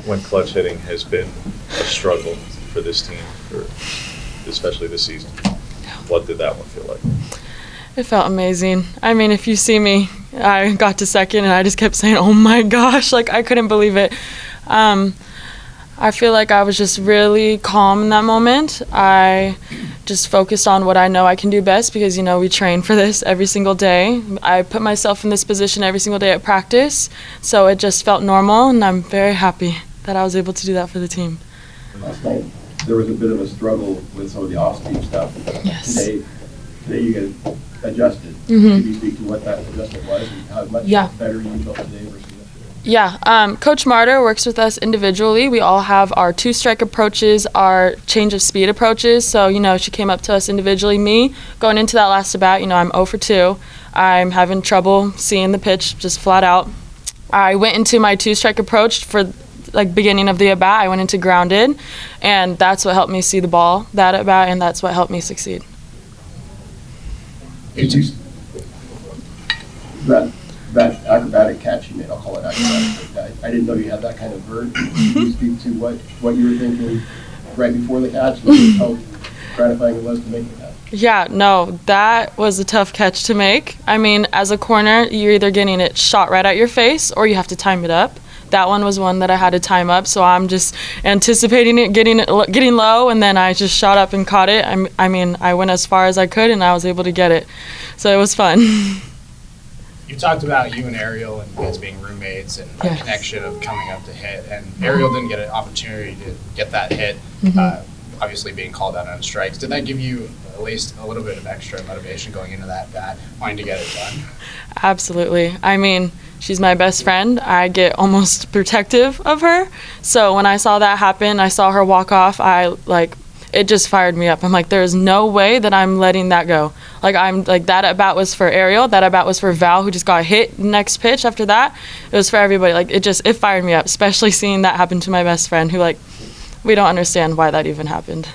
when clutch hitting has been a struggle for this team, especially this season. What did that one feel like? It felt amazing. I mean, if you see me, I got to second and I just kept saying, oh my gosh, like I couldn't believe it. I feel like I was just really calm in that moment. I just focused on what I know I can do best because, you know, we train for this every single day. I put myself in this position every single day at practice, so it just felt normal, and I'm very happy that I was able to do that for the team. Last night, there was a bit of a struggle with some of the off-speed stuff. Yes. Today you get adjusted. Mm-hmm. Could you speak to what that adjustment was and how much better you felt today versus yesterday? Yeah, Coach Marta works with us individually. We all have our two-strike approaches, our change of speed approaches. So, you know, she came up to us individually. Me, going into that last at-bat, you know, I'm 0 for 2. I'm having trouble seeing the pitch just flat out. I went into my two-strike approach for, like, beginning of the at-bat. I went into grounded, and that's what helped me see the ball, that at-bat, and that's what helped me succeed. That acrobatic catch you made, I'll call it acrobatic. I didn't know you had that kind of vert. Could you speak to what you were thinking right before the catch and how gratifying it was to make the catch? Yeah, no, that was a tough catch to make. I mean, as a corner, you're either getting it shot right at your face or you have to time it up. That one was one that I had to time up, so I'm just anticipating it getting low, and then I just shot up and caught it. I mean, I went as far as I could, and I was able to get it. So it was fun. You talked about you and Ariel and you guys being roommates and the connection of coming up to hit, and Ariel didn't get an opportunity to get that hit, obviously being called out on strikes. Did that give you at least a little bit of extra motivation going into that bat, wanting to get it done? Absolutely. I mean, she's my best friend. I get almost protective of her. So when I saw that happen, I saw her walk off, it just fired me up. I'm like, there's no way that I'm letting that go. That at bat was for Ariel, that at bat was for Val, who just got hit next pitch after that. It was for everybody. It fired me up, especially seeing that happen to my best friend, who we don't understand why that even happened.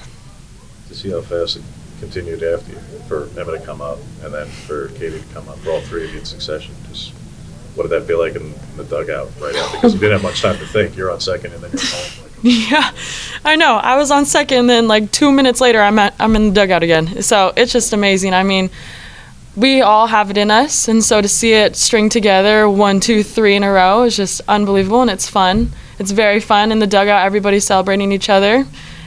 To see how fast it continued after you, for Emma to come up and then for Katie to come up, for all three of you in succession. Just what did that feel like in the dugout right out? Because you didn't have much time to think. You're on second and then you're home. Yeah, I know. I was on second, and then 2 minutes later, I'm in the dugout again. So it's just amazing. I mean, we all have it in us, and so to see it string together 1, 2, 3 in a row is just unbelievable, and it's fun. It's very fun in the dugout. Everybody's celebrating each other.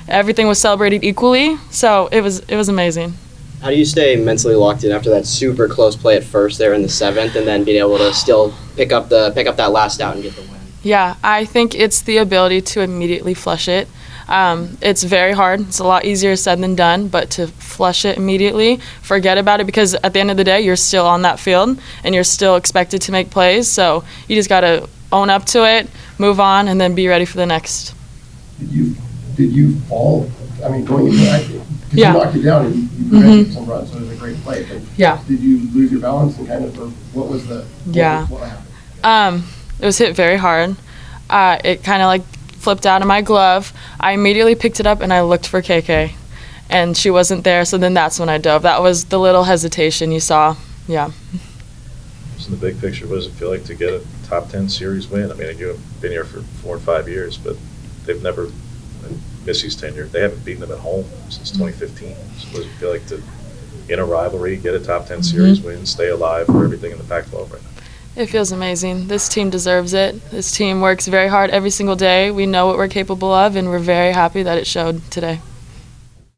Everything was celebrated equally, so it was amazing. How do you stay mentally locked in after that super close play at first there in the 7th, and then being able to still pick up that last out and get the win? Yeah, I think it's the ability to immediately flush it. It's very hard. It's a lot easier said than done, but to flush it immediately, forget about it, because at the end of the day, you're still on that field and you're still expected to make plays. So you just got to own up to it, move on, and then be ready for the next. Did you fall? I mean, going into that, because you knocked it down and you prevented some runs, so it was a great play. But did you lose your balance and what was the? What happened? It was hit very hard. It kind of flipped out of my glove. I immediately picked it up and I looked for KK, and she wasn't there. So then that's when I dove. That was the little hesitation you saw. Yeah. So the big picture, what does it feel like to get a top 10 series win? I mean, you've been here for 4 or 5 years, but they've never, in Missy's tenure, they haven't beaten them at home since 2015. So what does it feel like to, in a rivalry, get a top 10 series win, stay alive for everything in the Pac-12 right now? It feels amazing. This team deserves it. This team works very hard every single day. We know what we're capable of, and we're very happy that it showed today.